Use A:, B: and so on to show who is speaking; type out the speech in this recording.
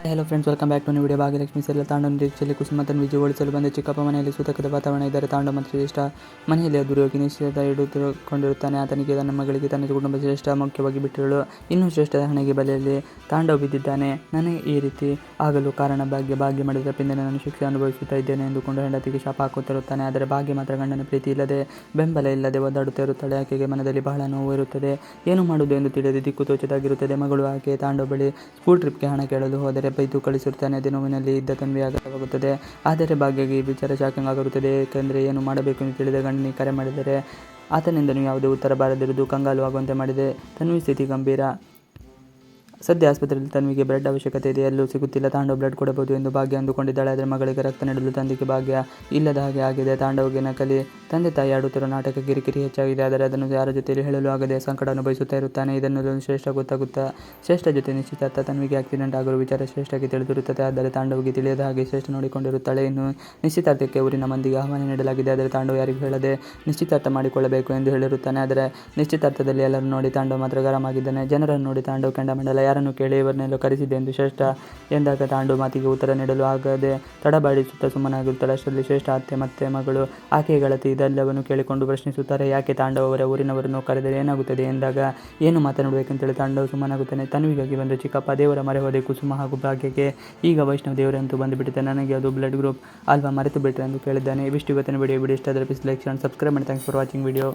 A: Hello friends, welcome back to new video. Bhagyalakshmi ಸೆಲ್ಲ ತಾಂಡವ ನಿರೀಕ್ಷೆಯಲ್ಲಿ ಕುಸುಮ ತನ್ನ ವಿಜಯಗೊಳಿಸಲು ಬಂದ ಚಿಕ್ಕಪ್ಪ ಮನೆಯಲ್ಲಿ ಸೂತಕದ ವಾತಾವರಣ ಇದ್ದರೆ ತಾಂಡವ ಮತ್ತು ಶ್ರೇಷ್ಠ ಮನೆಯಲ್ಲಿ ಅದ್ದೂರಿಯಾಗಿ ನಿಶ್ಚಿತ ಹಿಡಿದುಕೊಂಡಿರುತ್ತಾನೆ. ಆತನಿಗೆ ತನ್ನ ಮಗಳಿಗೆ ತನ್ನ ಕುಟುಂಬ ಶ್ರೇಷ್ಠ ಮುಖ್ಯವಾಗಿ ಬಿಟ್ಟಿರಲು ಇನ್ನೂ ಶ್ರೇಷ್ಠದ ಹಣೆಗೆ ಬಲೆಯಲ್ಲಿ ತಾಂಡವ ಬಿದ್ದಿದ್ದಾನೆ. ನನಗೆ ಈ ರೀತಿ ಆಗಲು ಕಾರಣ ಭಾಗ್ಯ ಮಾಡಿದ ತಪ್ಪಿಂದಲೇ ನಾನು ಶಿಕ್ಷೆ ಅನುಭವಿಸುತ್ತಾ ಇದ್ದೇನೆ ಎಂದುಕೊಂಡು ಹೆಂಡತಿಗೆ ಶಾಪ ಹಾಕುತ್ತಿರುತ್ತಾನೆ. ಆದರೆ ಭಾಗ್ಯ ಮಾತ್ರ ಗಂಡನ ಪ್ರೀತಿ ಇಲ್ಲದೆ, ಬೆಂಬಲ ಇಲ್ಲದೆ ಒದ್ದಾಡುತ್ತಾ ಇರುತ್ತಾಳೆ. ಆಕೆಗೆ ಮನದಲ್ಲಿ ಬಹಳ ನೋವು ಇರುತ್ತದೆ. ಏನು ಮಾಡುವುದು ಎಂದು ತಿಳಿಯದೆ ದಿಕ್ಕು ತೋಚದಾಗಿರುತ್ತದೆ. ಮಗಳು ಆಕೆ ತಾಂಡವ ಬಳಿ ಸ್ಕೂಲ್ ಟ್ರಿಪ್ಗೆ ಹಣ ಕೇಳಲು ಹೋದರೆ ಬೈದು ಕಳಿಸಿರುತ್ತಾನೆ. ಅದೇ ನೋವಿನಲ್ಲಿ ಇದ್ದ ತನ್ವಿ ಆಘಾತವಾಗುತ್ತದೆ. ಆದರೆ ಭಾಗ್ಯಗೆ ಈ ವಿಚಾರ ಶಾಕಿಂಗ್ ಆಗಿರುತ್ತದೆ. ಏಕೆಂದರೆ ಏನು ಮಾಡಬೇಕು ಎಂದು ತಿಳಿದ ಗಂಡನಿಗೆ ಕರೆ ಮಾಡಿದರೆ ಆತನಿಂದಲೂ ಯಾವುದೇ ಉತ್ತರ ಬಾರದಿರುವುದು ಕಂಗಾಲು ಆಗುವಂತೆ ಮಾಡಿದೆ. ತನ್ವಿ ಸ್ಥಿತಿ ಗಂಭೀರ. ಸದ್ಯ ಆಸ್ಪತ್ರೆಯಲ್ಲಿ ತನ್ವಿಗೆ ಬ್ಲಡ್ ಅವಶ್ಯಕತೆ ಇದೆ. ಎಲ್ಲೂ ಸಿಗುತ್ತಿಲ್ಲ. ತಾಂಡವ ಬ್ಲಡ್ ಕೊಡಬಹುದು ಎಂದು ಭಾಗ್ಯ ಅಂದುಕೊಂಡಿದ್ದಾಳೆ. ಆದರೆ ಮಗಳಿಗೆ ರಕ್ತ ನೀಡಲು ತಂದೆಗೆ ಭಾಗ್ಯ ಇಲ್ಲದ ಹಾಗೆ ಆಗಿದೆ. ತಾಂಡವಗೆ ನಕಲಿ ತಂದೆ ತಾಯಿ ಆಡುತ್ತಿರುವ ನಾಟಕ ಕಿರಿಕಿರಿ ಹೆಚ್ಚಾಗಿದೆ. ಆದರೆ ಅದನ್ನು ಯಾರ ಜೊತೆಯಲ್ಲಿ ಹೇಳಲು ಆಗದೆ ಸಂಕಟ ಅನುಭವಿಸುತ್ತಾ ಇರುತ್ತಾನೆ. ಇದನ್ನು ಶ್ರೇಷ್ಠ ಗೊತ್ತಾಗುತ್ತಾ ಶ್ರೇಷ್ಠ ಜೊತೆ ನಿಶ್ಚಿತಾರ್ಥ. ತನ್ವಿಗೆ ಆಕ್ಸಿಡೆಂಟ್ ಆಗಿರುವ ವಿಚಾರ ಶ್ರೇಷ್ಠಗೆ ತಿಳಿದಿರುತ್ತದೆ. ಆದರೆ ತಾಂಡವಗೆ ತಿಳಿಯದ ಹಾಗೆ ಶ್ರೇಷ್ಠ ನೋಡಿಕೊಂಡಿರುತ್ತಾಳೆ. ಇನ್ನು ನಿಶ್ಚಿತಾರ್ಥಕ್ಕೆ ಊರಿನ ಮಂದಿಗೆ ಆಹ್ವಾನ ನೀಡಲಾಗಿದೆ. ಆದರೆ ತಾಂಡವ ಯಾರಿಗೂ ಹೇಳದೆ ನಿಶ್ಚಿತಾರ್ಥ ಮಾಡಿಕೊಳ್ಳಬೇಕು ಎಂದು ಹೇಳಿರುತ್ತಾನೆ. ಆದರೆ ನಿಶ್ಚಿತಾರ್ಥದಲ್ಲಿ ಎಲ್ಲರೂ ನೋಡಿ ತಾಂಡವ ಮಾತ್ರ ಗರಂ ಆಗಿದ್ದಾನೆ. ಜನರನ್ನು ನೋಡಿ ತಾಂಡವ ಕೆಂಡಾಮಂಡಲ. ಯಾರನ್ನು ಕೇಳಿ ಇವರನ್ನೆಲ್ಲ ಕರೆಸಿದೆ ಎಂದು ಶ್ರೇಷ್ಠ ಎಂದಾಗ ತಾಂಡವ ಮಾತಿಗೆ ಉತ್ತರ ನೀಡಲು ಆಗದೆ ತಡಬಾಡಿಸುತ್ತಾ ಸುಮ್ಮನಾಗಿರುತ್ತಾಳೆ. ಅಷ್ಟರಲ್ಲಿ ಶ್ರೇಷ್ಠ ಅತ್ತೆ ಮತ್ತೆ ಮಗಳು ಆಕೆಯ ಗೆಳತಿ ಇದೆಲ್ಲವನ್ನು ಕೇಳಿಕೊಂಡು ಪ್ರಶ್ನಿಸುತ್ತಾರೆ. ಯಾಕೆ ತಾಂಡವ ಅವರ ಊರಿನವರನ್ನು ಕರೆದರೆ ಏನಾಗುತ್ತದೆ ಎಂದಾಗ ಏನು ಮಾತನಾಡಬೇಕೆಂತೇಳಿ ತಾಂಡವ ಸುಮ್ಮನಾಗುತ್ತಾನೆ. ತನ್ವಿಗಾಗಿ ಬಂದ ಚಿಕ್ಕಪ್ಪ ದೇವರ ಮೊರೆ ಹೋದೆ ಕುಸುಮ ಹಾಗೂ ಭಾಗ್ಯಕ್ಕೆ. ಈಗ ವೈಷ್ಣವ ದೇವರಂತೂ ಬಂದುಬಿಟ್ಟಿದೆ. ನನಗೆ ಅದು ಬ್ಲಡ್ ಗ್ರೂಪ್ ಅಲ್ವಾ, ಮರೆತು ಬಿಟ್ಟರೆ ಎಂದು ಕೇಳಿದ್ದಾನೆ. ಇವಿಷ್ಟು ಇವತ್ತಿನ ವಿಡಿಯೋ ಇಷ್ಟ ಆದರೆ ಪ್ಲೀಸ್ ಲೈಕ್, ಶೇರ್, ಸಬ್ಸ್ಕ್ರೈಬ್ ಮಾಡಿ. Thanks for watching video.